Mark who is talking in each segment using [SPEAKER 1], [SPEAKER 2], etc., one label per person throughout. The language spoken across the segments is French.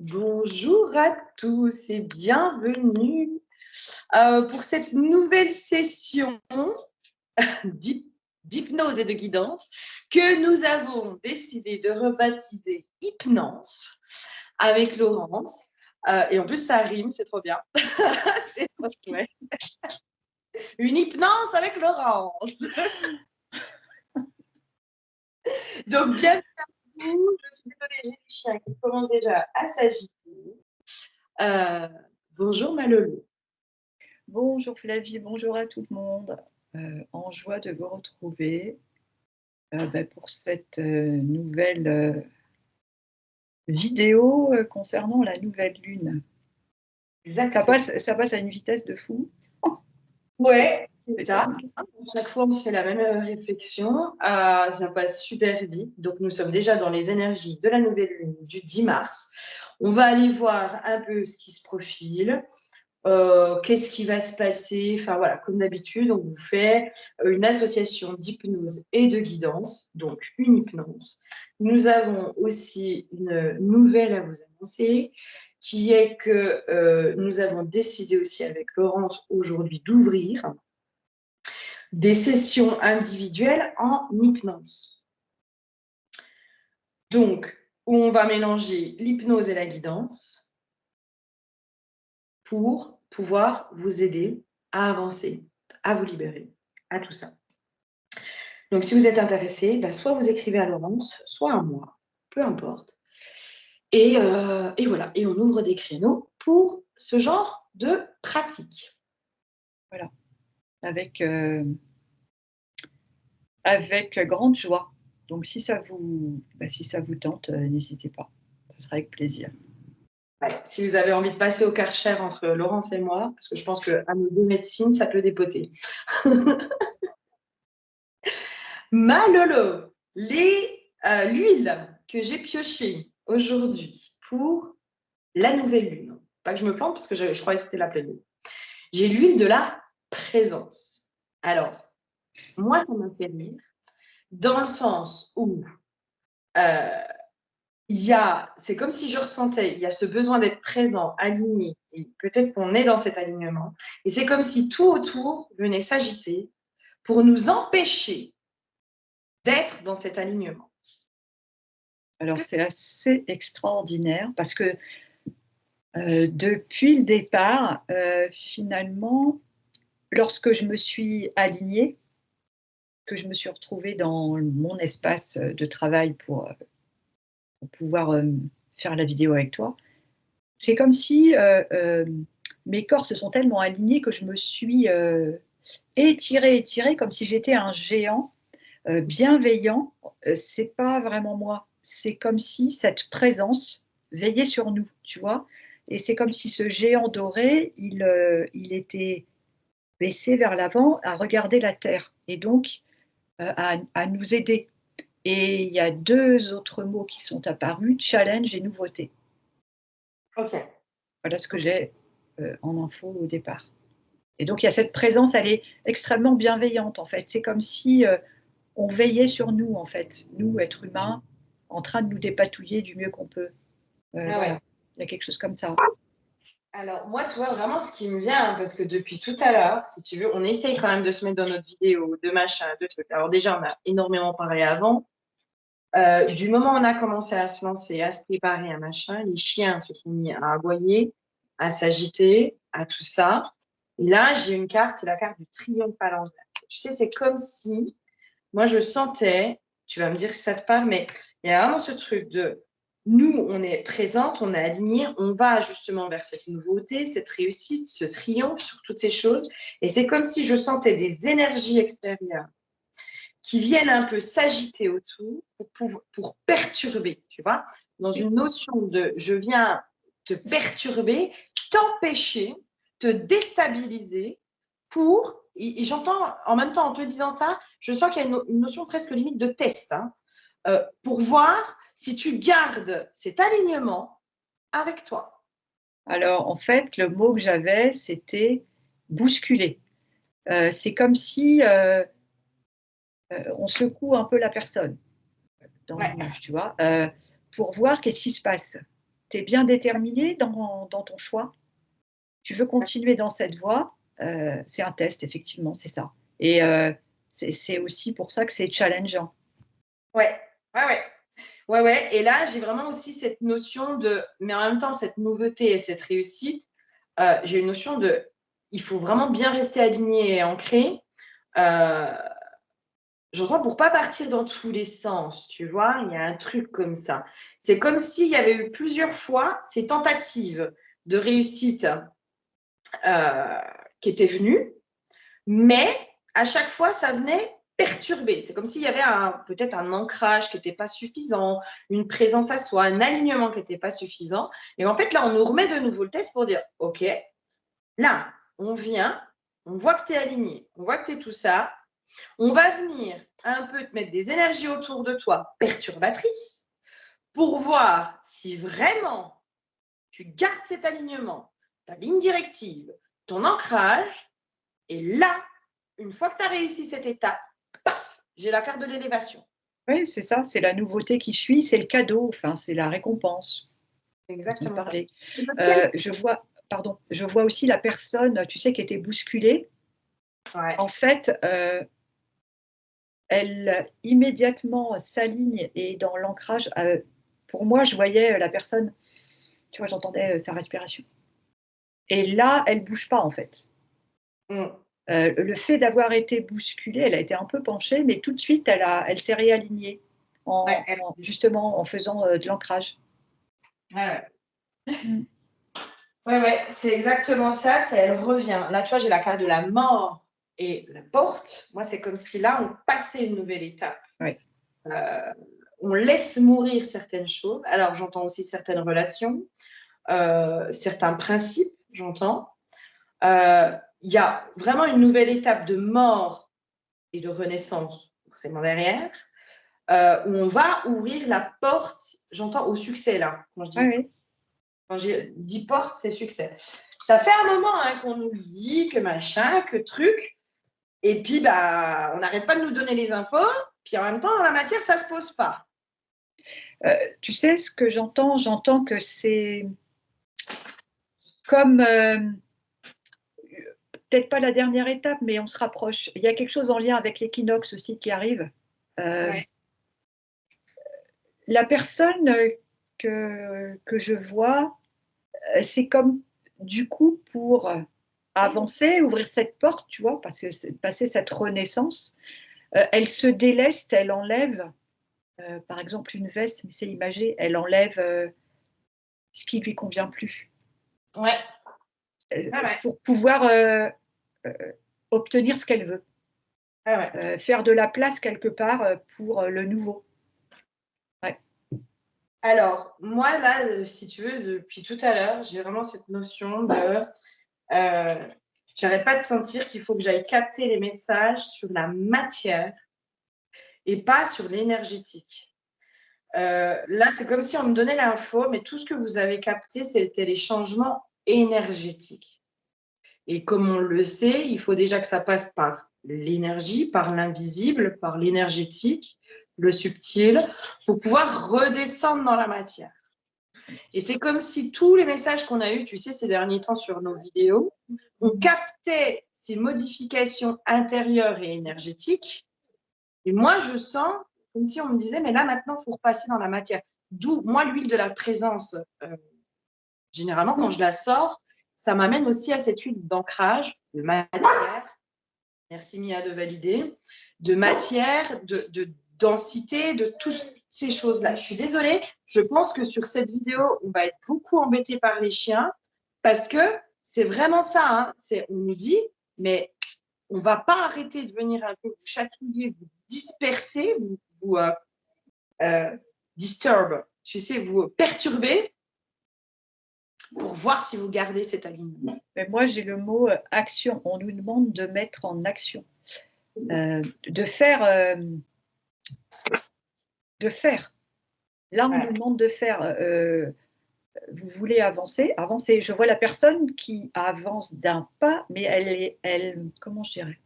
[SPEAKER 1] Bonjour à tous et bienvenue pour cette nouvelle session d'hypnose et de guidance que nous avons décidé de rebaptiser Hypnance avec Laurence. Et en plus, ça rime, c'est trop bien. C'est trop chouette. Une hypnose avec Laurence. Donc, bienvenue à vous. Je suis désolée, j'ai les chiens qui commencent déjà à s'agiter. Bonjour Malolo.
[SPEAKER 2] Bonjour Flavie, bonjour à tout le monde. En joie de vous retrouver pour cette nouvelle vidéo concernant la nouvelle lune.
[SPEAKER 1] Exactement.
[SPEAKER 2] Ça passe à une vitesse de fou.
[SPEAKER 1] Ouais, c'est ça. À chaque fois, on se fait la même réflexion. Ça passe super vite. Donc, nous sommes déjà dans les énergies de la nouvelle lune du 10 mars. On va aller voir un peu ce qui se profile, qu'est-ce qui va se passer. Enfin, voilà, comme d'habitude, on vous fait une association d'hypnose et de guidance, donc une hypnose. Nous avons aussi une nouvelle à vous annoncer, qui est que nous avons décidé aussi avec Laurence aujourd'hui d'ouvrir des sessions individuelles en hypnose. Donc, où on va mélanger l'hypnose et la guidance pour pouvoir vous aider à avancer, à vous libérer, à tout ça. Donc, si vous êtes intéressé, soit vous écrivez à Laurence, soit à moi, peu importe. Et voilà, et on ouvre des créneaux pour ce genre de pratique.
[SPEAKER 2] Voilà, avec grande joie. Donc si ça vous tente, n'hésitez pas, ce sera avec plaisir.
[SPEAKER 1] Ouais, si vous avez envie de passer au Karcher entre Laurence et moi, parce que je pense qu'à nos deux médecines, ça peut dépoter. Malolo, l'huile que j'ai piochée aujourd'hui pour la nouvelle lune. Pas que je me plante parce que je croyais que c'était la pleine lune. J'ai l'huile de la présence. Alors, moi, ça m'a fait rire dans le sens où c'est comme si je ressentais, il y a ce besoin d'être présent, aligné, et peut-être qu'on est dans cet alignement. Et c'est comme si tout autour venait s'agiter pour nous empêcher d'être dans cet alignement.
[SPEAKER 2] Alors c'est assez extraordinaire parce que depuis le départ, finalement, lorsque je me suis alignée, que je me suis retrouvée dans mon espace de travail pour pouvoir faire la vidéo avec toi, c'est comme si mes corps se sont tellement alignés que je me suis étirée, comme si j'étais un géant bienveillant. C'est pas vraiment moi, c'est comme si cette présence veillait sur nous, tu vois. Et c'est comme si ce géant doré, il était baissé vers l'avant à regarder la terre et donc à nous aider. Et il y a 2 autres mots qui sont apparus, challenge et nouveauté.
[SPEAKER 1] Ok.
[SPEAKER 2] Voilà ce que j'ai en info au départ. Et donc il y a cette présence, elle est extrêmement bienveillante en fait. C'est comme si on veillait sur nous en fait, nous êtres humains, en train de nous dépatouiller du mieux qu'on peut. Voilà,
[SPEAKER 1] Ouais.
[SPEAKER 2] il y a quelque chose comme ça.
[SPEAKER 1] Alors, moi, tu vois, vraiment, ce qui me vient, parce que depuis tout à l'heure, si tu veux, on essaye quand même de se mettre dans notre vidéo, de machin, de trucs. Alors, déjà, on a énormément parlé avant. Du moment où on a commencé à se lancer, à se préparer à machin, les chiens se sont mis à aboyer, à s'agiter, à tout ça. Et là, j'ai une carte, c'est la carte du triomphe à l'envers. Tu sais, c'est comme si, moi, je sentais, tu vas me dire si ça te parle, mais il y a vraiment ce truc de nous, on est présente, on est aligné, on va justement vers cette nouveauté, cette réussite, ce triomphe sur toutes ces choses. Et c'est comme si je sentais des énergies extérieures qui viennent un peu s'agiter autour pour perturber, tu vois, dans une notion de je viens te perturber, t'empêcher, te déstabiliser pour, et j'entends en même temps en te disant ça, je sens qu'il y a une notion presque limite de test, hein, pour voir si tu gardes cet alignement avec toi.
[SPEAKER 2] Alors en fait, le mot que j'avais, c'était bousculer. C'est comme si on secoue un peu la personne dans le
[SPEAKER 1] Ouais.
[SPEAKER 2] rouge, tu vois, pour voir qu'est-ce qui se passe. Tu es bien déterminé dans ton choix? Tu veux continuer dans cette voie? C'est un test, effectivement, c'est ça. Et c'est aussi pour ça que c'est challengeant.
[SPEAKER 1] Ouais, ouais, ouais. Ouais, ouais. Et là, j'ai vraiment aussi cette notion de, mais en même temps, cette nouveauté et cette réussite, j'ai une notion de, il faut vraiment bien rester aligné et ancré. Euh, J'entends pour pas partir dans tous les sens, tu vois, il y a un truc comme ça. C'est comme s'il y avait eu plusieurs fois ces tentatives de réussite euh, qui étaient venues, mais à chaque fois, ça venait perturber. C'est comme s'il y avait peut-être un ancrage qui n'était pas suffisant, une présence à soi, un alignement qui n'était pas suffisant. Et en fait, là, on nous remet de nouveau le test pour dire, OK, là, on vient, on voit que tu es aligné, on voit que tu es tout ça. On va venir un peu te mettre des énergies autour de toi perturbatrices pour voir si vraiment tu gardes cet alignement, ta ligne directive, ton ancrage. Et là, une fois que tu as réussi cette étape, paf, j'ai la carte de l'élévation.
[SPEAKER 2] Oui, c'est ça, c'est la nouveauté qui suit, c'est le cadeau, enfin, c'est la récompense.
[SPEAKER 1] Exactement ça.
[SPEAKER 2] Je vois aussi la personne, tu sais, qui était bousculée.
[SPEAKER 1] Ouais.
[SPEAKER 2] En fait, elle immédiatement s'aligne et dans l'ancrage, pour moi, je voyais la personne, tu vois, j'entendais sa respiration. Et là, elle bouge pas, en fait.
[SPEAKER 1] Mm.
[SPEAKER 2] Le fait d'avoir été bousculée, elle a été un peu penchée, mais tout de suite, elle s'est réalignée
[SPEAKER 1] Ouais,
[SPEAKER 2] justement en faisant de l'ancrage.
[SPEAKER 1] ouais.
[SPEAKER 2] Mm.
[SPEAKER 1] Ouais, ouais, c'est exactement ça, elle revient. Là, tu vois, j'ai la carte de la mort et la porte. Moi, c'est comme si là, on passait une nouvelle étape.
[SPEAKER 2] Ouais.
[SPEAKER 1] On laisse mourir certaines choses. Alors, j'entends aussi certaines relations, certains principes, j'entends. Il y a vraiment une nouvelle étape de mort et de renaissance, forcément derrière, où on va ouvrir la porte, j'entends, au succès, là. Quand je dis porte, c'est succès. Ça fait un moment qu'on nous dit que machin, que truc, et puis bah, on n'arrête pas de nous donner les infos, puis en même temps, dans la matière, ça ne se pose pas.
[SPEAKER 2] Tu sais ce que j'entends? J'entends que c'est comme, peut-être pas la dernière étape, mais on se rapproche. Il y a quelque chose en lien avec l'équinoxe aussi qui arrive.
[SPEAKER 1] Ouais.
[SPEAKER 2] La personne que je vois, c'est comme du coup pour avancer, ouvrir cette porte, tu vois, parce que c'est passer cette renaissance, elle se déleste, elle enlève, par exemple une veste, mais c'est imagé, elle enlève ce qui lui convient plus.
[SPEAKER 1] Ouais. Ouais.
[SPEAKER 2] Pour pouvoir euh, obtenir ce qu'elle veut,
[SPEAKER 1] Ouais.
[SPEAKER 2] faire de la place quelque part pour le nouveau. Ouais.
[SPEAKER 1] Alors, moi, là, si tu veux, depuis tout à l'heure, j'ai vraiment cette notion de... j'arrête pas de sentir qu'il faut que j'aille capter les messages sur la matière et pas sur l'énergétique. Là, c'est comme si on me donnait l'info, mais tout ce que vous avez capté, c'était les changements énergétiques. Et comme on le sait, il faut déjà que ça passe par l'énergie, par l'invisible, par l'énergétique, le subtil, pour pouvoir redescendre dans la matière. Et c'est comme si tous les messages qu'on a eus, tu sais, ces derniers temps sur nos vidéos, on captait ces modifications intérieures et énergétiques. Et moi, je sens comme si on me disait, mais là, maintenant, il faut repasser dans la matière. D'où, moi, l'huile de la présence, généralement, quand je la sors, ça m'amène aussi à cette huile d'ancrage, de matière. Merci Mia de valider. De matière, de densité, de toutes ces choses-là. Je suis désolée, je pense que sur cette vidéo, on va être beaucoup embêté par les chiens parce que c'est vraiment ça. Hein. On nous dit, mais on ne va pas arrêter de venir un peu vous chatouiller, vous disperser, vous disturb, tu sais, vous perturber pour voir si vous gardez cet alignement.
[SPEAKER 2] Mais moi, j'ai le mot action. On nous demande de mettre en action, de faire. Là, on nous demande de faire. Vous voulez avancer, avancer. Je vois la personne qui avance d'un pas, mais comment je dirais?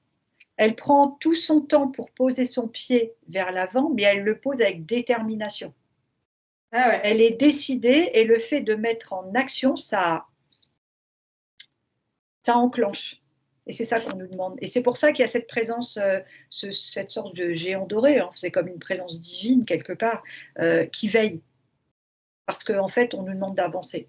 [SPEAKER 2] Elle prend tout son temps pour poser son pied vers l'avant, mais elle le pose avec détermination.
[SPEAKER 1] Ah ouais.
[SPEAKER 2] Elle est décidée et le fait de mettre en action, ça enclenche. Et c'est ça qu'on nous demande. Et c'est pour ça qu'il y a cette présence, cette sorte de géant doré, hein, c'est comme une présence divine quelque part, qui veille. Parce qu'en fait, on nous demande d'avancer.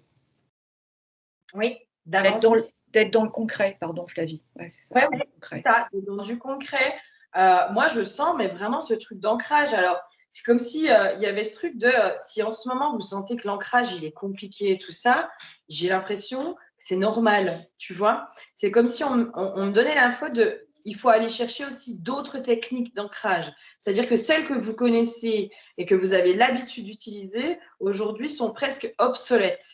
[SPEAKER 1] Oui,
[SPEAKER 2] D'être dans,
[SPEAKER 1] d'avancer.
[SPEAKER 2] d'être dans le concret, pardon Flavie. Ouais, c'est ça,
[SPEAKER 1] Ouais,
[SPEAKER 2] dans le
[SPEAKER 1] ouais,
[SPEAKER 2] concret.
[SPEAKER 1] ça, dans du concret. Moi, je sens, mais vraiment ce truc d'ancrage. Alors, c'est comme si il y avait ce truc de si en ce moment vous sentez que l'ancrage il est compliqué et tout ça, j'ai l'impression que c'est normal, tu vois. C'est comme si on me donnait l'info de il faut aller chercher aussi d'autres techniques d'ancrage. C'est-à-dire que celles que vous connaissez et que vous avez l'habitude d'utiliser aujourd'hui sont presque obsolètes.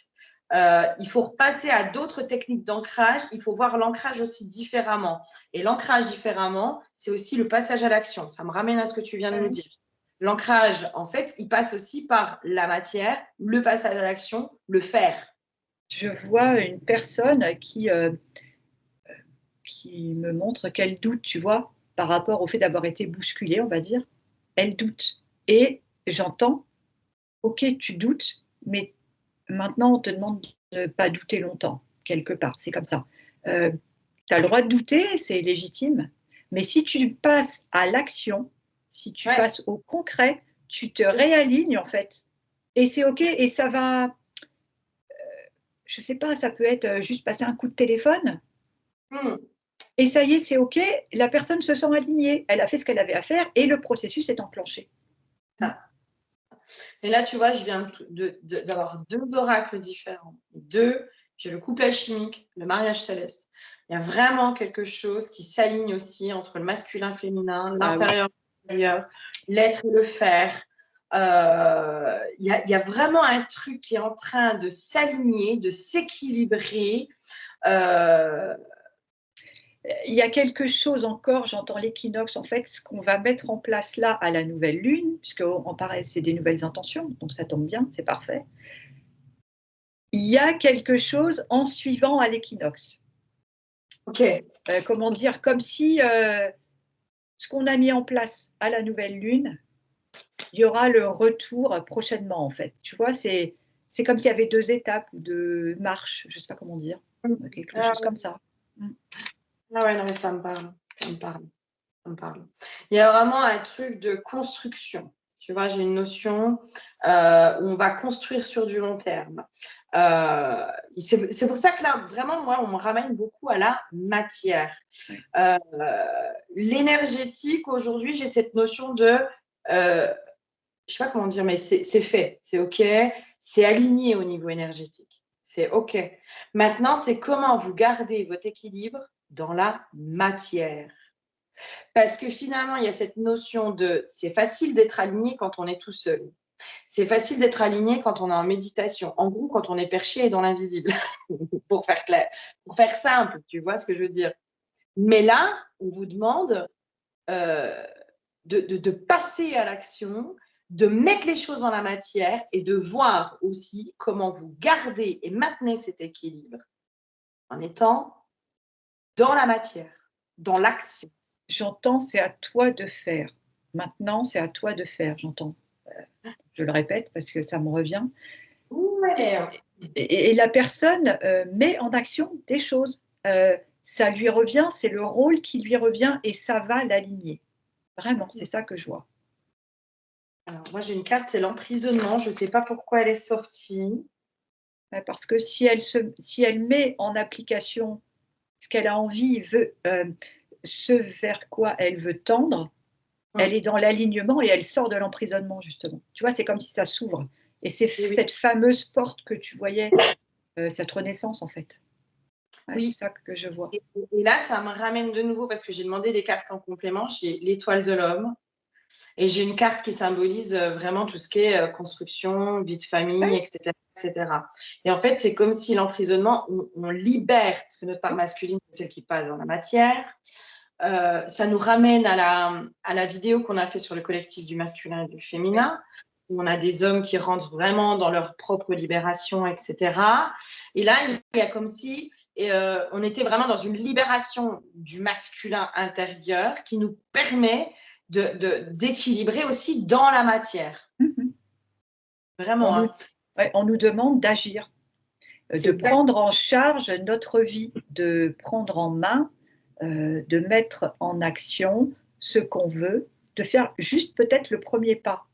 [SPEAKER 1] Il faut repasser à d'autres techniques d'ancrage. Il faut voir l'ancrage aussi différemment. Et l'ancrage différemment, c'est aussi le passage à l'action. Ça me ramène à ce que tu viens de nous dire. L'ancrage, en fait, il passe aussi par la matière, le passage à l'action, le faire.
[SPEAKER 2] Je vois une personne qui me montre qu'elle doute, tu vois, par rapport au fait d'avoir été bousculée, on va dire. Elle doute. Et j'entends, ok, tu doutes, mais maintenant on te demande de ne pas douter longtemps, quelque part. C'est comme ça. Tu as le droit de douter, c'est légitime. Mais si tu passes à l'action, si tu
[SPEAKER 1] Ouais.
[SPEAKER 2] passes au concret, tu te réalignes en fait. Et c'est ok, et ça va, je sais pas, ça peut être juste passer un coup de téléphone.
[SPEAKER 1] Hmm.
[SPEAKER 2] Et ça y est, c'est OK, la personne se sent alignée, elle a fait ce qu'elle avait à faire et le processus est enclenché.
[SPEAKER 1] Ça. Et là, tu vois, je viens d'avoir deux oracles différents. Deux, j'ai le couple alchimique, le mariage céleste. Il y a vraiment quelque chose qui s'aligne aussi entre le masculin, féminin,
[SPEAKER 2] Ah oui.
[SPEAKER 1] l'intérieur, l'extérieur, l'être et le faire. Il y a vraiment un truc qui est en train de s'aligner, de s'équilibrer.
[SPEAKER 2] Il y a quelque chose encore, j'entends l'équinoxe, en fait, ce qu'on va mettre en place là à la nouvelle lune, puisqu'en pareil, c'est des nouvelles intentions, donc ça tombe bien, c'est parfait. Il y a quelque chose en suivant à l'équinoxe.
[SPEAKER 1] Ok.
[SPEAKER 2] Comment dire, comme si ce qu'on a mis en place à la nouvelle lune, il y aura le retour prochainement, en fait. Tu vois, c'est comme s'il y avait deux étapes ou deux marches, je ne sais pas comment dire, quelque
[SPEAKER 1] Ah,
[SPEAKER 2] chose comme ça. Mm.
[SPEAKER 1] ah ouais, non, mais ça me parle. Ça me parle. Ça me parle. Il y a vraiment un truc de construction. Tu vois, j'ai une notion où on va construire sur du long terme. C'est pour ça que là, vraiment, moi, on me ramène beaucoup à la matière.
[SPEAKER 2] Ouais.
[SPEAKER 1] L'énergétique, aujourd'hui, j'ai cette notion de, je sais pas comment dire, mais c'est fait, c'est OK, c'est aligné au niveau énergétique. C'est OK. Maintenant, c'est comment vous gardez votre équilibre dans la matière. Parce que finalement, il y a cette notion de c'est facile d'être aligné quand on est tout seul. C'est facile d'être aligné quand on est en méditation. En gros, quand on est perché et dans l'invisible, pour faire clair, pour faire simple, tu vois ce que je veux dire. Mais là, on vous demande euh, de passer à l'action, de mettre les choses dans la matière et de voir aussi comment vous gardez et maintenez cet équilibre en étant dans la matière, dans l'action.
[SPEAKER 2] J'entends, c'est à toi de faire. Maintenant, c'est à toi de faire, j'entends. Je le répète parce que ça me revient.
[SPEAKER 1] Ouais.
[SPEAKER 2] Et la personne met en action des choses. Ça lui revient, c'est le rôle qui lui revient et ça va l'aligner. Vraiment, c'est ça que je vois.
[SPEAKER 1] Alors, moi, j'ai une carte, c'est l'emprisonnement. Je ne sais pas pourquoi elle est sortie.
[SPEAKER 2] Parce que si elle met en application ce qu'elle a envie, ce vers quoi elle veut tendre, elle est dans l'alignement et elle sort de l'emprisonnement, justement. Tu vois, c'est comme si ça s'ouvre. Et c'est
[SPEAKER 1] Oui, oui.
[SPEAKER 2] cette fameuse porte que tu voyais, cette renaissance, en fait. Ouais, c'est
[SPEAKER 1] Oui.
[SPEAKER 2] ça que je vois.
[SPEAKER 1] Et là, ça me ramène de nouveau parce que j'ai demandé des cartes en complément. J'ai l'étoile de l'homme et j'ai une carte qui symbolise vraiment tout ce qui est construction, vie de famille,
[SPEAKER 2] Ouais,
[SPEAKER 1] etc., etc. Et en fait, c'est comme si l'emprisonnement, on libère, parce que notre part masculine, c'est celle qui passe dans la matière. Ça nous ramène à la vidéo qu'on a fait sur le collectif du masculin et du
[SPEAKER 2] ouais.
[SPEAKER 1] féminin, où on a des hommes qui rentrent vraiment dans leur propre libération, etc. Et là, il y a comme si on était vraiment dans une libération du masculin intérieur qui nous permet d'équilibrer aussi dans la matière.
[SPEAKER 2] Mmh.
[SPEAKER 1] Vraiment, hein.
[SPEAKER 2] On nous demande d'agir, de prendre en charge notre vie, de prendre en main, de mettre en action ce qu'on veut, de faire juste peut-être le premier pas.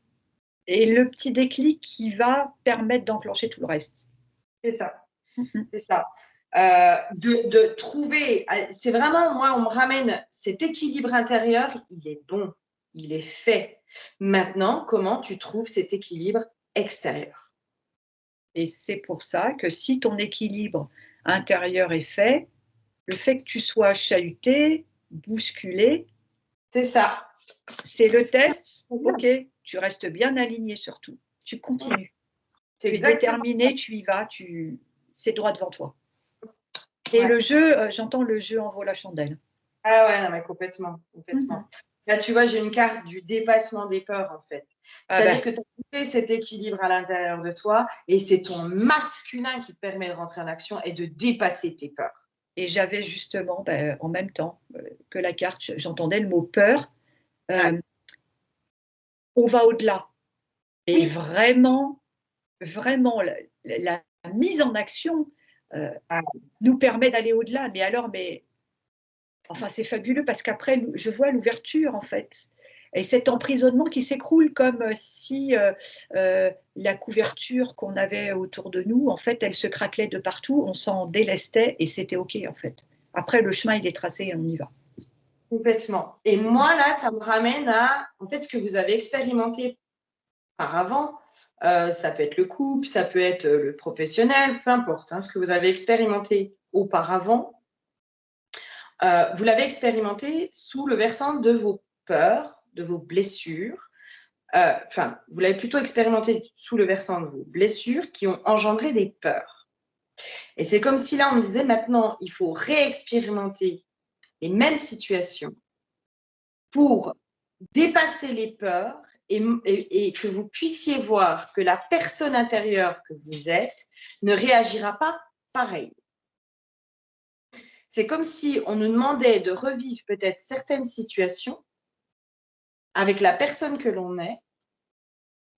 [SPEAKER 2] Et le petit déclic qui va permettre d'enclencher tout le reste.
[SPEAKER 1] C'est ça. C'est ça. De trouver, c'est vraiment, moi, on me ramène cet équilibre intérieur, il est bon, il est fait. Maintenant, comment tu trouves cet équilibre extérieur?
[SPEAKER 2] Et c'est pour ça que si ton équilibre intérieur est fait, le fait que tu sois chahuté, bousculé,
[SPEAKER 1] c'est ça.
[SPEAKER 2] C'est le test. Ok, tu restes bien aligné surtout. Tu continues. Tu es déterminé, tu y vas, c'est droit devant toi. Et le jeu, j'entends le jeu en vaut la chandelle.
[SPEAKER 1] Ah ouais, non, mais complètement. Là, tu vois, j'ai une carte du dépassement des peurs, en fait. C'est-à-dire que tu as trouvé cet équilibre à l'intérieur de toi et c'est ton masculin qui te permet de rentrer en action et de dépasser tes peurs.
[SPEAKER 2] Et j'avais justement, en même temps que la carte, j'entendais le mot peur. On va au-delà. Et vraiment, la mise en action nous permet d'aller au-delà. Mais alors, enfin, c'est fabuleux parce qu'après, je vois l'ouverture, en fait. Et cet emprisonnement qui s'écroule comme si la couverture qu'on avait autour de nous, en fait, elle se craquelait de partout, on s'en délestait et c'était OK, en fait. Après, le chemin, il est tracé et on y va.
[SPEAKER 1] Complètement. Et moi, là, ça me ramène à, en fait, ce que vous avez expérimenté auparavant. Ça peut être le couple, ça peut être le professionnel, peu importe, hein, ce que vous avez expérimenté auparavant. Vous l'avez expérimenté sous le versant de vos peurs, de vos blessures. Enfin, vous l'avez plutôt expérimenté sous le versant de vos blessures qui ont engendré des peurs. Et c'est comme si là, on me disait maintenant, il faut réexpérimenter les mêmes situations pour dépasser les peurs et que vous puissiez voir que la personne intérieure que vous êtes ne réagira pas pareil. C'est comme si on nous demandait de revivre peut-être certaines situations avec la personne que l'on est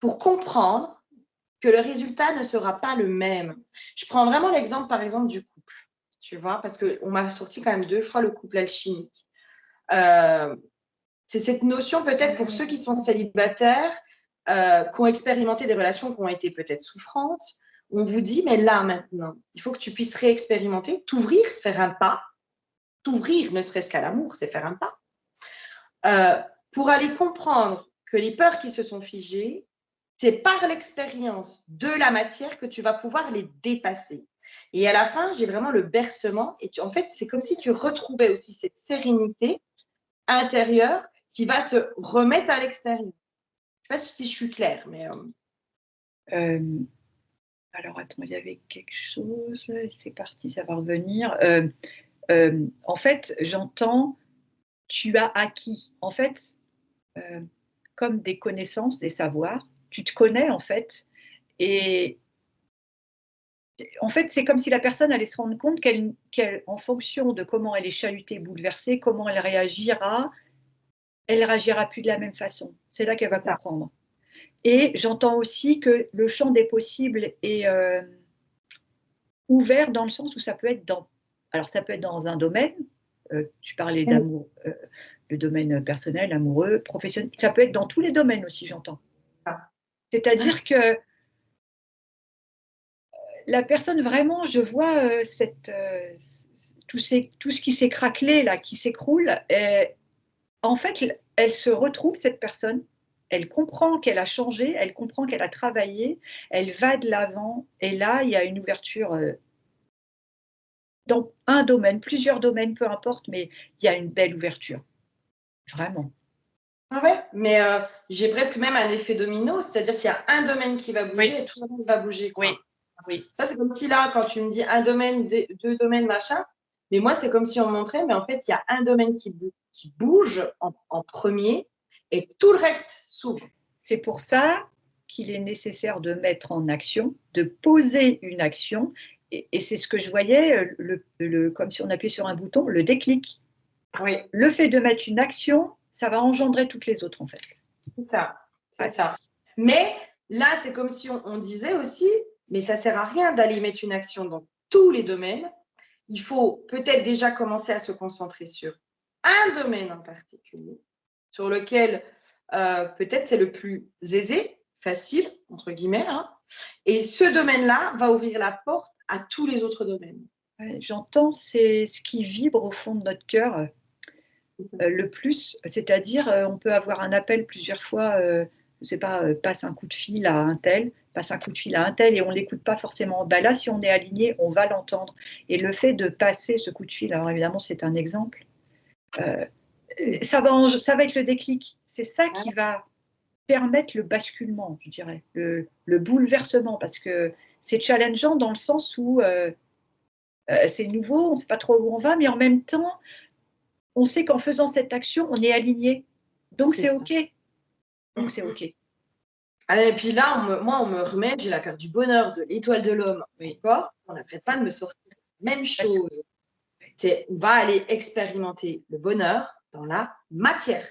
[SPEAKER 1] pour comprendre que le résultat ne sera pas le même. Je prends vraiment l'exemple, par exemple, du couple, tu vois, parce qu'on m'a sorti quand même 2 fois le couple alchimique. C'est cette notion peut-être pour ceux qui sont célibataires, qui ont expérimenté des relations qui ont été peut-être souffrantes, on vous dit, mais là maintenant, il faut que tu puisses réexpérimenter, t'ouvrir, faire un pas, t'ouvrir ne serait-ce qu'à l'amour, c'est faire un pas, pour aller comprendre que les peurs qui se sont figées, c'est par l'expérience de la matière que tu vas pouvoir les dépasser. Et à la fin, j'ai vraiment le bercement. Et en fait, c'est comme si tu retrouvais aussi cette sérénité intérieure qui va se remettre à l'extérieur. Je ne sais pas si je suis claire, mais…
[SPEAKER 2] alors, attends, il y avait quelque chose. C'est parti, ça va revenir. En fait, j'entends, tu as acquis. En fait, comme des connaissances, des savoirs, tu te connais, en fait. Et en fait, c'est comme si la personne allait se rendre compte qu'en fonction de comment elle est chahutée, bouleversée, comment elle réagira plus de la même façon. C'est là qu'elle va comprendre. Et j'entends aussi que le champ des possibles est ouvert dans le sens où ça peut être dans un domaine, tu parlais d'amour, le domaine personnel, amoureux, professionnel, ça peut être dans tous les domaines aussi, j'entends. C'est-à-dire que la personne, vraiment, je vois tout ce qui s'est craquelé, là, qui s'écroule. En fait, elle se retrouve, cette personne, elle comprend qu'elle a changé, elle comprend qu'elle a travaillé, elle va de l'avant, et là, il y a une ouverture dans un domaine, plusieurs domaines, peu importe, mais il y a une belle ouverture. Vraiment.
[SPEAKER 1] Ah ouais, mais j'ai presque même un effet domino, c'est-à-dire qu'il y a un domaine qui va bouger et tout le monde va bouger. Quoi.
[SPEAKER 2] Oui.
[SPEAKER 1] Ça, c'est comme si là, quand tu me dis un domaine, 2 domaines, machin, mais moi, c'est comme si on montrait, mais en fait, il y a un domaine qui bouge en premier et tout le reste s'ouvre.
[SPEAKER 2] C'est pour ça qu'il est nécessaire de mettre en action, de poser une action, et c'est ce que je voyais, comme si on appuyait sur un bouton, le déclic.
[SPEAKER 1] Oui.
[SPEAKER 2] Le fait de mettre une action, ça va engendrer toutes les autres, en fait.
[SPEAKER 1] C'est ça, c'est ça. Mais là, c'est comme si on disait aussi, mais ça ne sert à rien d'aller mettre une action dans tous les domaines. Il faut peut-être déjà commencer à se concentrer sur un domaine en particulier, sur lequel peut-être c'est le plus aisé, facile, entre guillemets, hein, et ce domaine-là va ouvrir la porte à tous les autres domaines.
[SPEAKER 2] Ouais, j'entends, c'est ce qui vibre au fond de notre cœur le plus, c'est-à-dire on peut avoir un appel plusieurs fois, je ne sais pas, passe un coup de fil à un tel, passe un coup de fil à un tel et on ne l'écoute pas forcément. Bah là, si on est aligné, on va l'entendre et le fait de passer ce coup de fil, alors évidemment c'est un exemple, ça va être le déclic. C'est ça qui va permettre le basculement, je dirais, le bouleversement parce que c'est challengeant dans le sens où, c'est nouveau, on ne sait pas trop où on va, mais en même temps, on sait qu'en faisant cette action, on est aligné. Donc c'est OK. Donc c'est OK.
[SPEAKER 1] Et puis là, moi, on me remet, j'ai la carte du bonheur, de l'étoile de l'homme.
[SPEAKER 2] Oui.
[SPEAKER 1] D'accord, on n'arrête pas de me sortir. Même chose. On va aller expérimenter le bonheur dans la matière.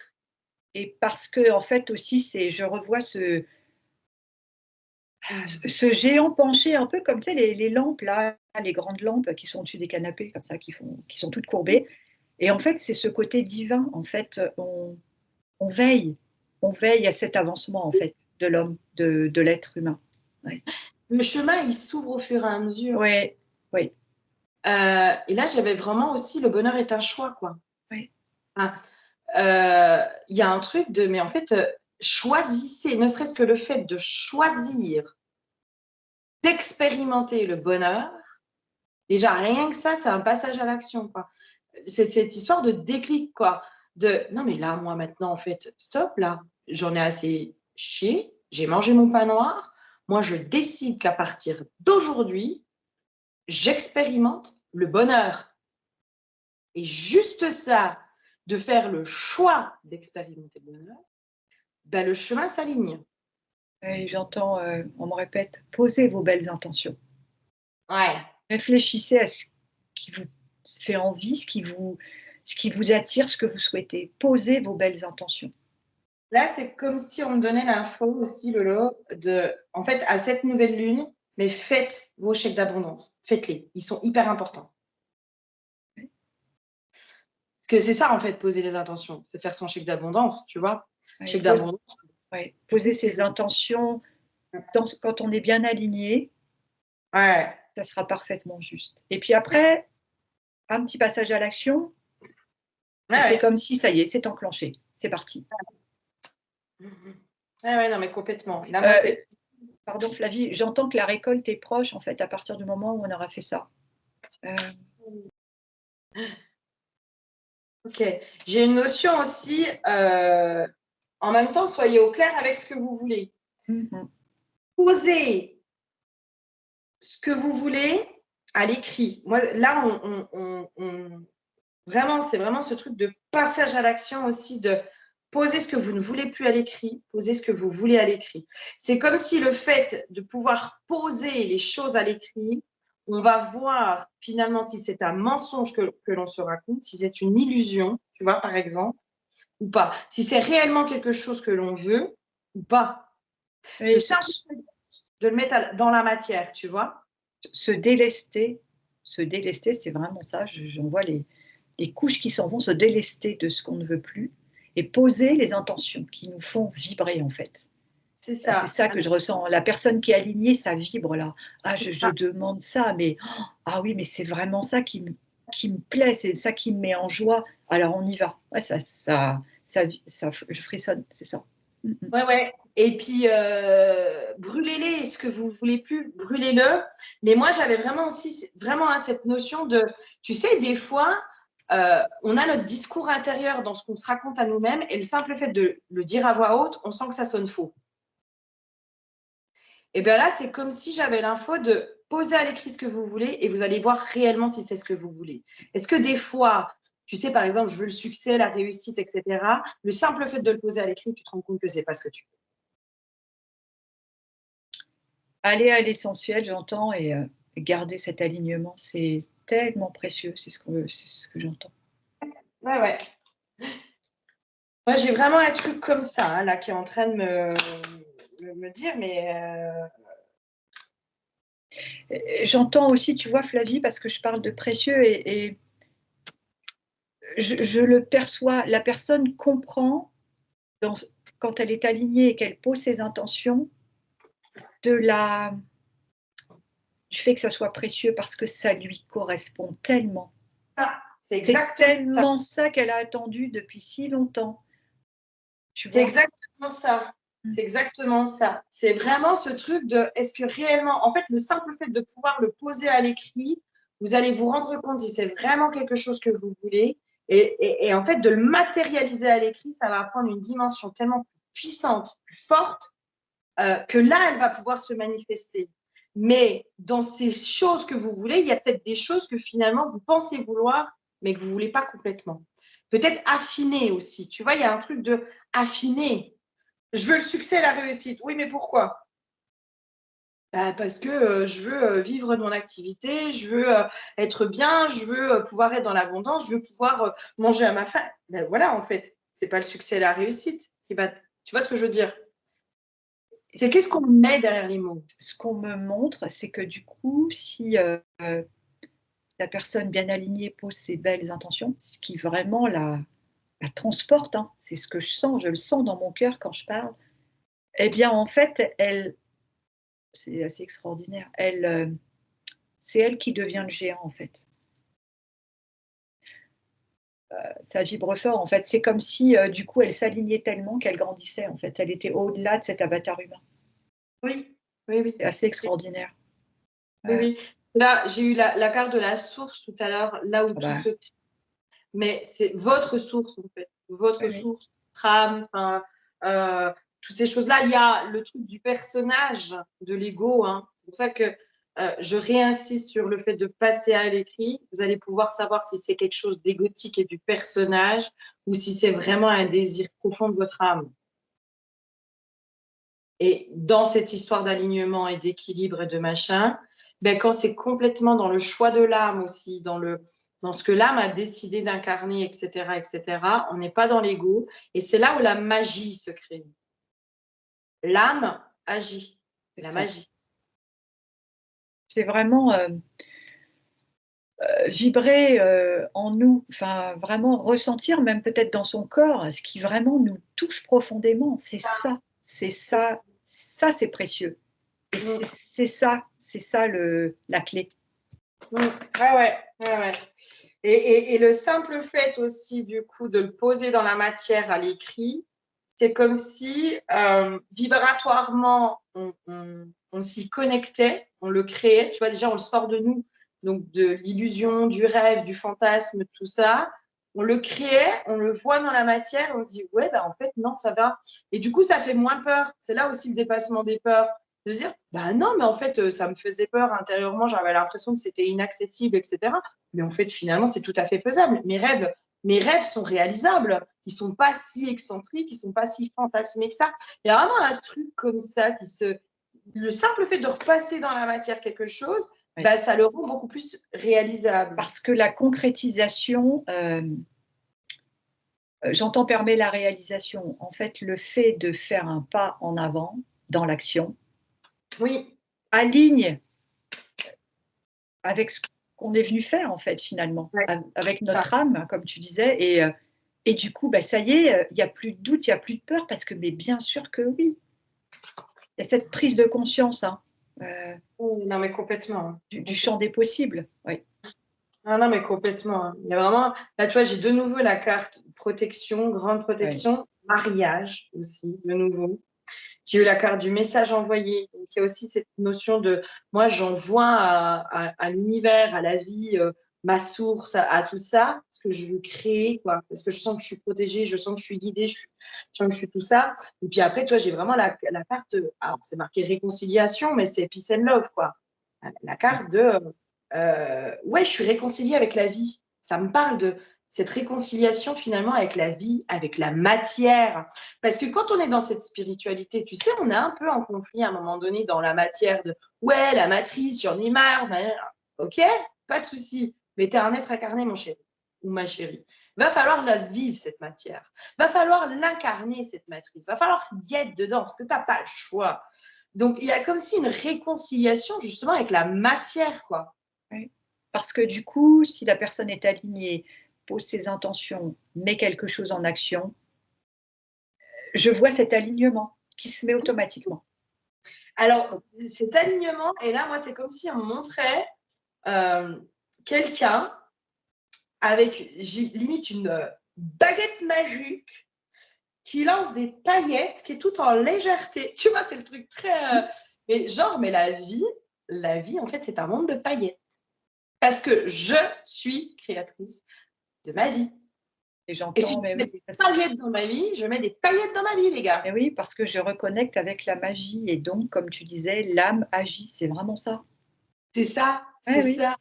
[SPEAKER 2] Et parce que en fait aussi, je revois ce géant penché un peu comme tu sais les lampes là, les grandes lampes qui sont au-dessus des canapés comme ça, qui sont toutes courbées. Et en fait, c'est ce côté divin. En fait, on veille à cet avancement en fait de l'homme, de l'être humain. Ouais.
[SPEAKER 1] Le chemin, il s'ouvre au fur et à mesure.
[SPEAKER 2] Ouais, oui.
[SPEAKER 1] Et là, j'avais vraiment aussi le bonheur est un choix, quoi.
[SPEAKER 2] Oui.
[SPEAKER 1] Il y a un truc mais en fait, choisissez, ne serait-ce que le fait de choisir d'expérimenter le bonheur, déjà rien que ça, c'est un passage à l'action, quoi. C'est cette histoire de déclic, quoi. Non, mais là, moi, maintenant, en fait, stop, là, j'en ai assez chié, j'ai mangé mon pain noir. Moi, je décide qu'à partir d'aujourd'hui, j'expérimente le bonheur. Et juste ça, de faire le choix d'expérimenter le bonheur, ben, le chemin s'aligne.
[SPEAKER 2] Et j'entends, on me répète, posez vos belles intentions.
[SPEAKER 1] Ouais.
[SPEAKER 2] Réfléchissez à ce qui vous fait envie, ce qui vous attire, ce que vous souhaitez. Posez vos belles intentions.
[SPEAKER 1] Là, c'est comme si on me donnait l'info aussi, Lolo, en fait, à cette nouvelle lune, mais faites vos chèques d'abondance. Faites-les. Ils sont hyper importants.
[SPEAKER 2] Oui.
[SPEAKER 1] Parce que c'est ça, en fait, poser les intentions. C'est faire son chèque d'abondance, tu vois.
[SPEAKER 2] Oui,
[SPEAKER 1] Chèque d'abondance.
[SPEAKER 2] Oui, poser ses intentions quand on est bien aligné,
[SPEAKER 1] Ouais.
[SPEAKER 2] ça sera parfaitement juste. Et puis après, un petit passage à l'action, et c'est comme si ça y est, c'est enclenché, c'est parti.
[SPEAKER 1] Ouais, non, mais complètement. Là, moi,
[SPEAKER 2] Pardon Flavie, j'entends que la récolte est proche en fait à partir du moment où on aura fait ça.
[SPEAKER 1] Ok. J'ai une notion aussi, en même temps, soyez au clair avec ce que vous voulez. Posez ce que vous voulez à l'écrit. Moi, là, vraiment, c'est vraiment ce truc de passage à l'action aussi, de poser ce que vous ne voulez plus à l'écrit, poser ce que vous voulez à l'écrit. C'est comme si le fait de pouvoir poser les choses à l'écrit, on va voir finalement si c'est un mensonge que l'on se raconte, si c'est une illusion, tu vois, par exemple, ou pas. Si c'est réellement quelque chose que l'on veut ou pas. Le simple fait de le mettre dans la matière, tu vois.
[SPEAKER 2] Se délester, c'est vraiment ça. J'en vois les couches qui s'en vont, se délester de ce qu'on ne veut plus et poser les intentions qui nous font vibrer en fait.
[SPEAKER 1] C'est ça.
[SPEAKER 2] C'est ça que je ressens. La personne qui est alignée, ça vibre là. Ah, je demande ça, mais ah oui, mais c'est vraiment ça qui me plaît, c'est ça qui me met en joie. Alors on y va. Ouais, je frissonne, c'est ça.
[SPEAKER 1] Ouais. Et puis, brûlez-les, ce que vous ne voulez plus, brûlez-le. Mais moi, j'avais vraiment aussi cette notion de, tu sais, des fois, on a notre discours intérieur dans ce qu'on se raconte à nous-mêmes et le simple fait de le dire à voix haute, on sent que ça sonne faux. Et bien là, c'est comme si j'avais l'info de poser à l'écrit ce que vous voulez et vous allez voir réellement si c'est ce que vous voulez. Est-ce que des fois, tu sais, par exemple, je veux le succès, la réussite, etc. Le simple fait de le poser à l'écrit, tu te rends compte que ce n'est pas ce que tu veux.
[SPEAKER 2] Aller à l'essentiel, j'entends, et garder cet alignement, c'est tellement précieux, c'est ce que j'entends.
[SPEAKER 1] Ouais. Moi, j'ai vraiment un truc comme ça, hein, là, qui est en train de me dire, mais
[SPEAKER 2] J'entends aussi, tu vois, Flavie, parce que je parle de précieux et je le perçois, la personne comprend quand elle est alignée et qu'elle pose ses intentions, du fait que ça soit précieux parce que ça lui correspond tellement.
[SPEAKER 1] c'est
[SPEAKER 2] C'est
[SPEAKER 1] exactement ça.
[SPEAKER 2] tellement ça qu'elle a attendu depuis si longtemps. Tu
[SPEAKER 1] C'est
[SPEAKER 2] vois?
[SPEAKER 1] exactement ça. C'est exactement ça. C'est vraiment ce truc de est-ce que réellement, en fait, le simple fait de pouvoir le poser à l'écrit, vous allez vous rendre compte si c'est vraiment quelque chose que vous voulez. Et en fait, de le matérialiser à l'écrit, ça va prendre une dimension tellement plus puissante, plus forte, que là, elle va pouvoir se manifester. Mais dans ces choses que vous voulez, il y a peut-être des choses que finalement vous pensez vouloir, mais que vous ne voulez pas complètement. Peut-être affiner aussi. Tu vois, il y a un truc de affiner. Je veux le succès et la réussite. Oui, mais pourquoi? Bah, parce que je veux vivre de mon activité, je veux être bien, je veux pouvoir être dans l'abondance, je veux pouvoir manger à ma faim. Ben voilà, en fait, c'est pas le succès et la réussite qui va. Tu vois ce que je veux dire? C'est qu'est-ce qu'on met derrière les mots?
[SPEAKER 2] Ce qu'on me montre, c'est que du coup, si la personne bien alignée pose ses belles intentions, ce qui vraiment la transporte, hein, c'est ce que je le sens dans mon cœur quand je parle, eh bien, en fait, c'est assez extraordinaire, c'est elle qui devient le géant, en fait. Ça vibre fort, en fait. C'est comme si, du coup, elle s'alignait tellement qu'elle grandissait, en fait. Elle était au-delà de cet avatar humain.
[SPEAKER 1] Oui, oui, oui.
[SPEAKER 2] C'est assez extraordinaire.
[SPEAKER 1] Oui, oui. Là, j'ai eu la carte de la source tout à l'heure, là où
[SPEAKER 2] Ah
[SPEAKER 1] tout
[SPEAKER 2] bah,
[SPEAKER 1] se crée. Mais c'est votre source, en fait. Votre
[SPEAKER 2] oui, oui.
[SPEAKER 1] source, trame, enfin, toutes ces choses-là. Il y a le truc du personnage, de l'ego. Hein. C'est pour ça que je réinsiste sur le fait de passer à l'écrit. Vous allez pouvoir savoir si c'est quelque chose d'égotique et du personnage ou si c'est vraiment un désir profond de votre âme. Et dans cette histoire d'alignement et d'équilibre et de machin, ben, quand c'est complètement dans le choix de l'âme aussi, dans ce que l'âme a décidé d'incarner, etc., on n'est pas dans l'ego. Et c'est là où la magie se crée. L'âme agit,
[SPEAKER 2] C'est
[SPEAKER 1] la
[SPEAKER 2] ça.
[SPEAKER 1] magie.
[SPEAKER 2] C'est vraiment, vibrer, en nous, enfin, vraiment ressentir, même peut-être dans son corps, ce qui vraiment nous touche profondément. C'est ça, ça c'est précieux et
[SPEAKER 1] Mm,
[SPEAKER 2] c'est ça la clé.
[SPEAKER 1] mm. Ouais, ouais, ouais, ouais. Et le simple fait aussi, du coup, de le poser dans la matière à l'écrit, c'est comme si vibratoirement, on s'y connectait, on le créait. Tu vois, déjà, on le sort de nous, donc de l'illusion, du rêve, du fantasme, tout ça. On le créait, on le voit dans la matière, on se dit, ouais, bah, en fait, non, ça va. Et du coup, ça fait moins peur. C'est là aussi le dépassement des peurs. De dire, bah non, mais en fait, ça me faisait peur intérieurement, j'avais l'impression que c'était inaccessible, etc. Mais en fait, finalement, c'est tout à fait faisable. Mes rêves sont réalisables. Ils sont pas si excentriques, ils sont pas si fantasmés que ça. Il y a vraiment un truc comme ça le simple fait de repasser dans la matière quelque chose,
[SPEAKER 2] Oui.
[SPEAKER 1] bah, ça le rend beaucoup plus réalisable.
[SPEAKER 2] Parce que la concrétisation, j'entends permet la réalisation. En fait, le fait de faire un pas en avant dans l'action,
[SPEAKER 1] Oui,
[SPEAKER 2] aligne avec ce qu'on est venu faire en fait finalement,
[SPEAKER 1] ouais,
[SPEAKER 2] avec
[SPEAKER 1] ça.
[SPEAKER 2] notre âme, comme tu disais et du coup, bah, ça y est, il y a plus de doute, il y a plus de peur parce que mais bien sûr que oui. Il y a cette prise de conscience, hein, heu,
[SPEAKER 1] Non, mais complètement.
[SPEAKER 2] du champ des possibles, oui.
[SPEAKER 1] Non, non, mais complètement. Hein. Il y a vraiment, là, tu vois, j'ai de nouveau la carte protection, grande
[SPEAKER 2] Oui,
[SPEAKER 1] protection, mariage aussi, de nouveau. J'ai eu la carte du message envoyé. Donc, il y a aussi cette notion de moi, j'envoie à l'univers, à la vie, ma source, à tout ça, ce que je veux créer, quoi. Parce que je sens que je suis protégée, je sens que je suis guidée, je sens que je suis tout ça. Et puis après, toi, j'ai vraiment la carte, alors c'est marqué réconciliation, mais c'est peace and love, quoi. La carte de, ouais, je suis réconciliée avec la vie. Ça me parle de cette réconciliation finalement avec la vie, avec la matière. Parce que quand on est dans cette spiritualité, tu sais, on est un peu en conflit à un moment donné dans la matière de ouais, la matrice, j'en ai marre. Ok, pas de souci. Mais tu es un être incarné, mon chéri ou ma chérie. Va falloir la vivre, cette matière. Va falloir l'incarner, cette matrice. Va falloir y être dedans, parce que tu n'as pas le choix. Donc, il y a comme si une réconciliation, justement, avec la matière, quoi.
[SPEAKER 2] Oui. Parce que du coup, si la personne est alignée, pose ses intentions, met quelque chose en action, je vois cet alignement qui se met automatiquement.
[SPEAKER 1] Alors, cet alignement, et là, moi, c'est comme si on me montrait quelqu'un avec limite une baguette magique qui lance des paillettes, qui est tout en légèreté. Tu vois, c'est le truc très... mais genre, mais la vie, en fait, c'est un monde de paillettes. Parce que je suis créatrice de ma vie.
[SPEAKER 2] Et
[SPEAKER 1] Et si
[SPEAKER 2] j'entends,
[SPEAKER 1] je
[SPEAKER 2] mais
[SPEAKER 1] mets
[SPEAKER 2] oui,
[SPEAKER 1] des paillettes dans ma vie, je mets des paillettes dans ma vie, les gars.
[SPEAKER 2] mais oui, parce que je reconnecte avec la magie et donc, comme tu disais, l'âme agit, c'est vraiment ça.
[SPEAKER 1] C'est ça,
[SPEAKER 2] Oui,
[SPEAKER 1] c'est
[SPEAKER 2] oui,
[SPEAKER 1] ça.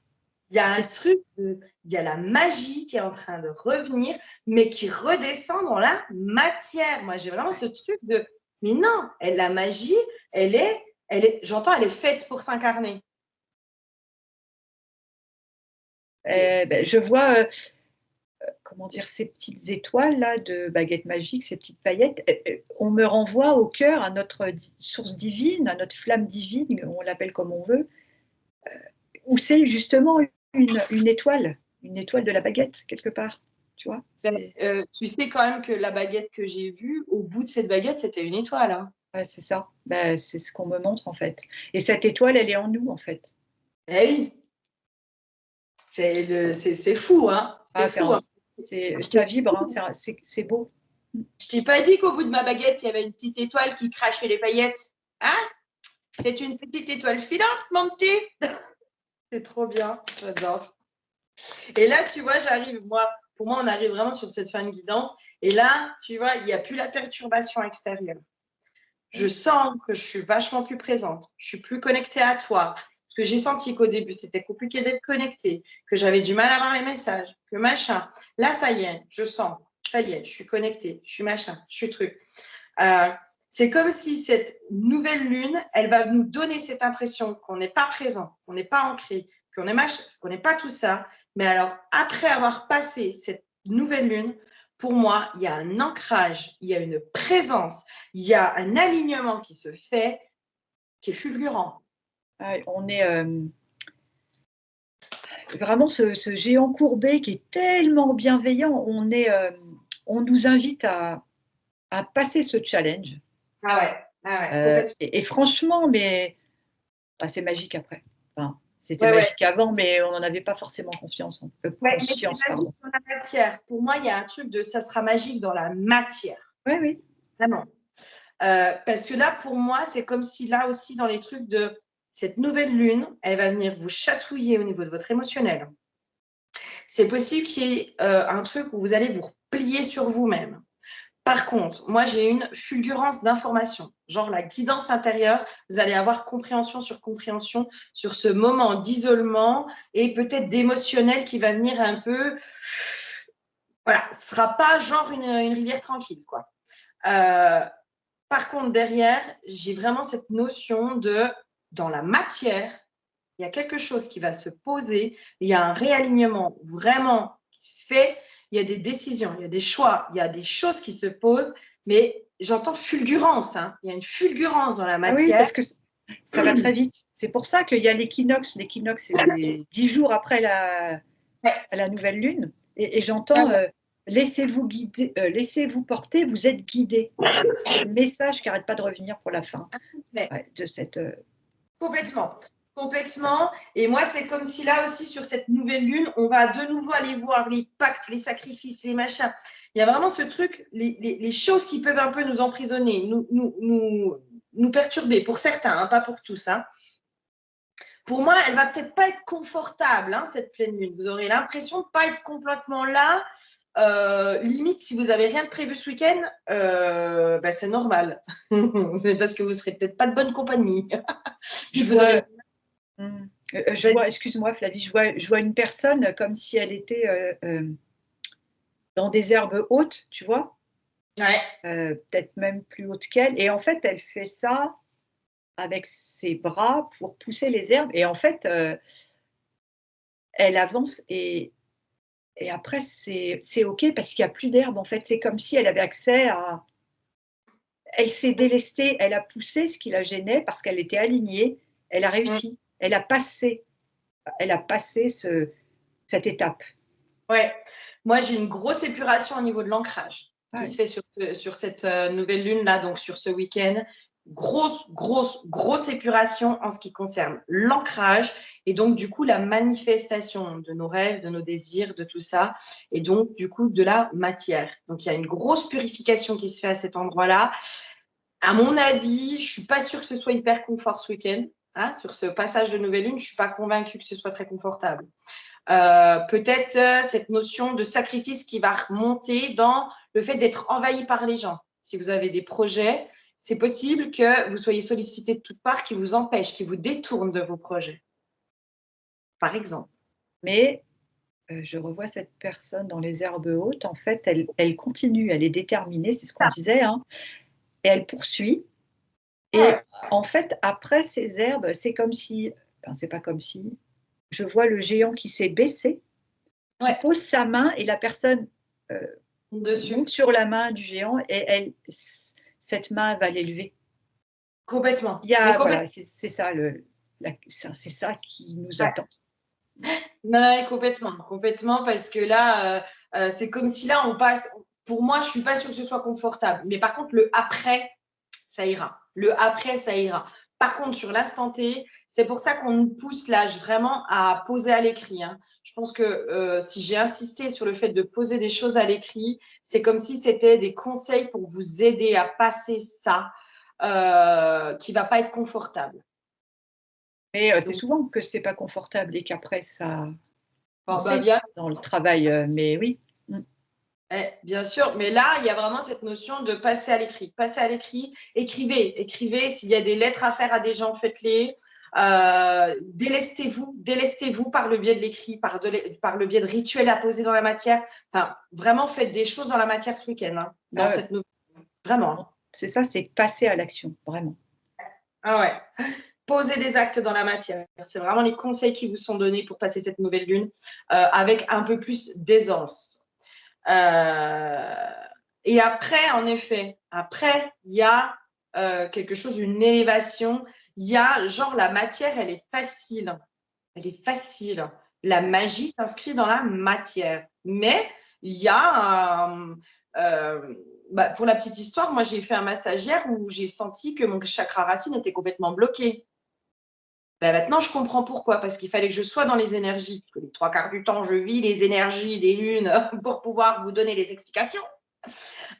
[SPEAKER 1] Il y a un
[SPEAKER 2] c'est
[SPEAKER 1] truc, il y a la magie qui est en train de revenir, mais qui redescend dans la matière. Moi, j'ai vraiment ce truc de, mais non, la magie, j'entends, elle est faite pour s'incarner.
[SPEAKER 2] ben, je vois, comment dire, ces petites étoiles-là de baguettes magiques, ces petites paillettes, on me renvoie au cœur, à notre source divine, à notre flamme divine, on l'appelle comme on veut, où c'est justement une étoile de la baguette, quelque part. Tu vois,
[SPEAKER 1] Tu sais quand même que la baguette que j'ai vue, au bout de cette baguette, c'était une étoile. Hein.
[SPEAKER 2] ouais, c'est ça. Ben, c'est ce qu'on me montre, en fait. Et cette étoile, elle est en nous, en fait.
[SPEAKER 1] Eh oui, c'est fou, hein. C'est
[SPEAKER 2] Ah,
[SPEAKER 1] fou. Hein.
[SPEAKER 2] ça vibre, hein, c'est beau.
[SPEAKER 1] Je t'ai pas dit qu'au bout de ma baguette, il y avait une petite étoile qui crachait les paillettes. Hein? C'est une petite étoile filante, mon petit. C'est trop bien, j'adore. Et là, tu vois, pour moi, on arrive vraiment sur cette fin de guidance. Et là, tu vois, il n'y a plus la perturbation extérieure. Je sens que je suis vachement plus présente. Je suis plus connectée à toi. Parce que j'ai senti qu'au début, c'était compliqué d'être connectée, que j'avais du mal à voir les messages, que machin. Là, ça y est, je sens. Ça y est, je suis connectée, je suis machin, je suis truc. C'est comme si cette nouvelle lune, elle va nous donner cette impression qu'on n'est pas présent, qu'on n'est pas ancré, qu'on n'est pas tout ça. Mais alors, après avoir passé cette nouvelle lune, pour moi, il y a un ancrage, il y a une présence, il y a un alignement qui se fait, qui est fulgurant.
[SPEAKER 2] On est vraiment ce géant courbé qui est tellement bienveillant. On nous invite à passer ce challenge.
[SPEAKER 1] Ah ouais, complètement.
[SPEAKER 2] Et franchement, mais c'est magique après. Enfin, c'était
[SPEAKER 1] Ouais, ouais.
[SPEAKER 2] magique avant, mais on n'en avait pas forcément confiance.
[SPEAKER 1] Ouais, mais c'est
[SPEAKER 2] Conscience,
[SPEAKER 1] magique
[SPEAKER 2] pardon.
[SPEAKER 1] dans la matière. Pour moi, il y a un truc de ça sera magique dans la matière.
[SPEAKER 2] Oui, oui.
[SPEAKER 1] Vraiment. Parce que là, pour moi, c'est comme si là aussi, dans les trucs de cette nouvelle lune, elle va venir vous chatouiller au niveau de votre émotionnel. C'est possible qu'il y ait un truc où vous allez vous replier sur vous-même. Par contre, moi, j'ai une fulgurance d'information, genre la guidance intérieure. Vous allez avoir compréhension sur ce moment d'isolement et peut-être d'émotionnel qui va venir un peu. Voilà, ce ne sera pas genre une rivière tranquille, quoi. Par contre, derrière, j'ai vraiment cette notion de, dans la matière, il y a quelque chose qui va se poser, il y a un réalignement vraiment qui se fait, il y a des décisions, il y a des choix, il y a des choses qui se posent, mais j'entends fulgurance, hein. Il y a une fulgurance dans la
[SPEAKER 2] Ah oui,
[SPEAKER 1] matière.
[SPEAKER 2] parce que ça va très vite. C'est pour ça qu'il y a l'équinoxe. L'équinoxe, c'est 10 jours après la nouvelle lune. Et j'entends laissez-vous guider, laissez-vous porter, vous êtes guidé. C'est le message qui n'arrête pas de revenir pour la fin de cette.
[SPEAKER 1] Complètement. Complètement. Et moi, c'est comme si là aussi, sur cette nouvelle lune, on va de nouveau aller voir les pactes, les sacrifices, les machins. Il y a vraiment ce truc, les choses qui peuvent un peu nous emprisonner, nous perturber, pour certains, hein, pas pour tous. Hein. Pour moi, elle va peut-être pas être confortable, hein, cette pleine lune. Vous aurez l'impression de pas être complètement là. Limite, si vous n'avez rien de prévu ce week-end, c'est normal. C'est parce que vous ne serez peut-être pas de bonne compagnie. Puis vous aurez...
[SPEAKER 2] Je vois, excuse-moi Flavie, je vois une personne comme si elle était dans des herbes hautes, tu vois, peut-être même plus hautes qu'elle. Et en fait, elle fait ça avec ses bras pour pousser les herbes. Et en fait, elle avance et et après, c'est OK parce qu'il n'y a plus d'herbe, en fait. C'est comme si elle avait accès à… Elle s'est délestée, elle a poussé ce qui la gênait parce qu'elle était alignée, elle a
[SPEAKER 1] Mm.
[SPEAKER 2] réussi, elle a passé cette étape.
[SPEAKER 1] Ouais. Moi, j'ai une grosse épuration au niveau de l'ancrage qui
[SPEAKER 2] Ouais.
[SPEAKER 1] se fait sur cette nouvelle lune-là, donc sur ce week-end. Grosse épuration en ce qui concerne l'ancrage et donc, du coup, la manifestation de nos rêves, de nos désirs, de tout ça, et donc, du coup, de la matière. Donc, il y a une grosse purification qui se fait à cet endroit-là. À mon avis, je ne suis pas sûre que ce soit hyper confort ce week-end. Hein, sur ce passage de nouvelle lune, je ne suis pas convaincue que ce soit très confortable. Peut-être cette notion de sacrifice qui va remonter dans le fait d'être envahi par les gens. Si vous avez des projets, c'est possible que vous soyez sollicité de toutes parts qui vous empêchent, qui vous détournent de vos projets, par exemple.
[SPEAKER 2] Mais je revois cette personne dans les herbes hautes. En fait, elle continue, elle est déterminée, c'est ce qu'on disait, hein, et elle poursuit. Et
[SPEAKER 1] Ouais.
[SPEAKER 2] en fait, après ces herbes, c'est comme si, enfin, c'est pas comme si, je vois le géant qui s'est baissé, qui
[SPEAKER 1] Ouais,
[SPEAKER 2] pose sa main et la personne monte
[SPEAKER 1] dessus,
[SPEAKER 2] sur la main du géant et cette main va l'élever.
[SPEAKER 1] complètement.
[SPEAKER 2] Il y
[SPEAKER 1] Mais
[SPEAKER 2] a,
[SPEAKER 1] complètement.
[SPEAKER 2] voilà, c'est ça c'est ça qui nous
[SPEAKER 1] Ouais.
[SPEAKER 2] attend.
[SPEAKER 1] Non, non, complètement, parce que là, c'est comme si là, on passe. Pour moi, je suis pas sûre que ce soit confortable. Mais par contre, le après, ça ira. Le après, ça ira. Par contre, sur l'instant T, c'est pour ça qu'on nous pousse là vraiment à poser à l'écrit. Hein. Je pense que si j'ai insisté sur le fait de poser des choses à l'écrit, c'est comme si c'était des conseils pour vous aider à passer ça qui va pas être confortable.
[SPEAKER 2] Mais c'est
[SPEAKER 1] Donc,
[SPEAKER 2] souvent que c'est pas confortable et qu'après ça, on
[SPEAKER 1] bah,
[SPEAKER 2] sait
[SPEAKER 1] bien,
[SPEAKER 2] dans le travail, mais oui.
[SPEAKER 1] bien sûr, mais là, il y a vraiment cette notion de passer à l'écrit. Passer à l'écrit, écrivez. S'il y a des lettres à faire à des gens, faites-les. Délestez-vous par le biais de l'écrit, par le biais de rituels à poser dans la matière. Enfin, vraiment, faites des choses dans la matière ce week-end, hein, dans
[SPEAKER 2] Ah ouais,
[SPEAKER 1] cette nouvelle. Vraiment.
[SPEAKER 2] c'est ça, c'est passer à l'action, vraiment.
[SPEAKER 1] Ah ouais. Posez des actes dans la matière. C'est vraiment les conseils qui vous sont donnés pour passer cette nouvelle lune avec un peu plus d'aisance. Euh, et après, en effet, après, il y a quelque chose, une élévation. Il y a, genre, la matière, elle est facile. Elle est facile. La magie s'inscrit dans la matière. Mais il y a pour la petite histoire, moi, j'ai fait un massage hier où j'ai senti que mon chakra racine était complètement bloqué. Ben maintenant, je comprends pourquoi, parce qu'il fallait que je sois dans les énergies, parce que les 3 quarts du temps, je vis les énergies des lunes pour pouvoir vous donner les explications.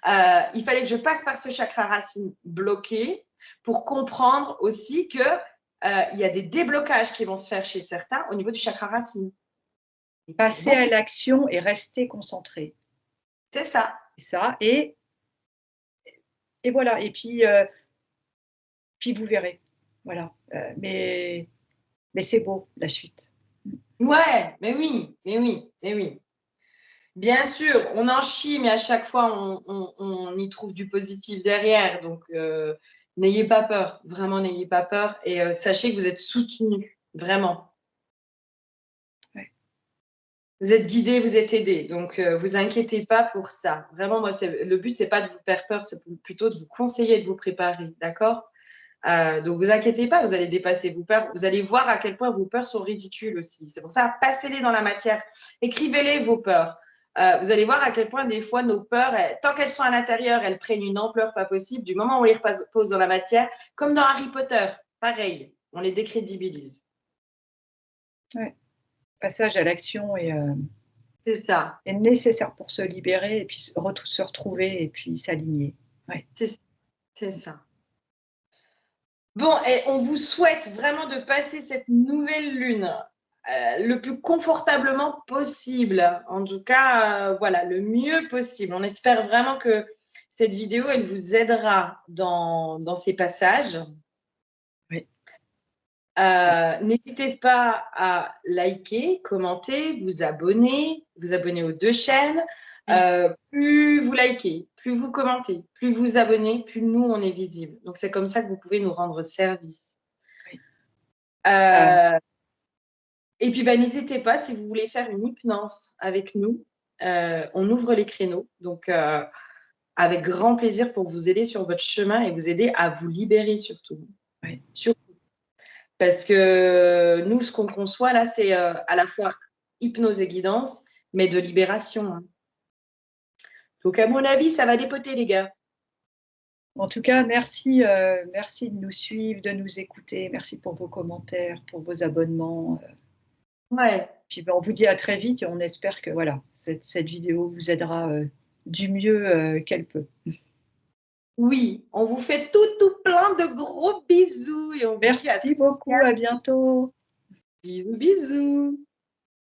[SPEAKER 1] Il fallait que je passe par ce chakra racine bloqué pour comprendre aussi que il y a des déblocages qui vont se faire chez certains au niveau du chakra racine.
[SPEAKER 2] Passer à l'action et rester concentré.
[SPEAKER 1] C'est ça.
[SPEAKER 2] C'est ça et voilà et puis vous verrez. Voilà, mais c'est beau la suite.
[SPEAKER 1] Ouais, mais oui. Bien sûr, on en chie, mais à chaque fois, on y trouve du positif derrière. Donc, n'ayez pas peur. Vraiment, n'ayez pas peur. Et sachez que vous êtes soutenus. Vraiment.
[SPEAKER 2] Ouais.
[SPEAKER 1] Vous êtes guidés, vous êtes aidés. Donc, vous inquiétez pas pour ça. Vraiment, moi, le but, c'est pas de vous faire peur, c'est plutôt de vous conseiller et de vous préparer. D'accord? Donc, vous inquiétez pas, vous allez dépasser vos peurs. Vous allez voir à quel point vos peurs sont ridicules aussi. C'est pour ça, passez-les dans la matière. Écrivez-les, vos peurs. Vous allez voir à quel point des fois nos peurs, tant qu'elles sont à l'intérieur, elles prennent une ampleur pas possible. Du moment où on les pose dans la matière, comme dans Harry Potter, pareil, on les décrédibilise.
[SPEAKER 2] Ouais. Passage à l'action
[SPEAKER 1] C'est ça,
[SPEAKER 2] est nécessaire pour se libérer et puis se retrouver et puis s'aligner. Ouais.
[SPEAKER 1] c'est ça. Bon, et on vous souhaite vraiment de passer cette nouvelle lune le plus confortablement possible. En tout cas, voilà, le mieux possible. On espère vraiment que cette vidéo, elle vous aidera dans ces passages.
[SPEAKER 2] Oui.
[SPEAKER 1] N'hésitez pas à liker, commenter, vous abonner aux 2 chaînes.
[SPEAKER 2] Oui.
[SPEAKER 1] Plus vous likez, plus vous commentez, plus vous abonnez, plus nous, on est visible. Donc, c'est comme ça que vous pouvez nous rendre service.
[SPEAKER 2] Oui. Ça
[SPEAKER 1] Euh, et puis, bah, n'hésitez pas, si vous voulez faire une hypnose avec nous, on ouvre les créneaux. Donc, avec grand plaisir pour vous aider sur votre chemin et vous aider à vous libérer surtout.
[SPEAKER 2] Oui.
[SPEAKER 1] Surtout. Parce que nous, ce qu'on conçoit là, c'est à la fois hypnose et guidance, mais de libération. Hein. Donc, à mon avis, ça va dépoter, les gars.
[SPEAKER 2] En tout cas, merci, merci de nous suivre, de nous écouter. Merci pour vos commentaires, pour vos abonnements.
[SPEAKER 1] Ouais.
[SPEAKER 2] Puis on vous dit à très vite et on espère que voilà, cette vidéo vous aidera du mieux qu'elle peut.
[SPEAKER 1] Oui, on vous fait tout plein de gros bisous. Et on vous dit
[SPEAKER 2] Merci beaucoup, à bientôt.
[SPEAKER 1] bisous, bisous.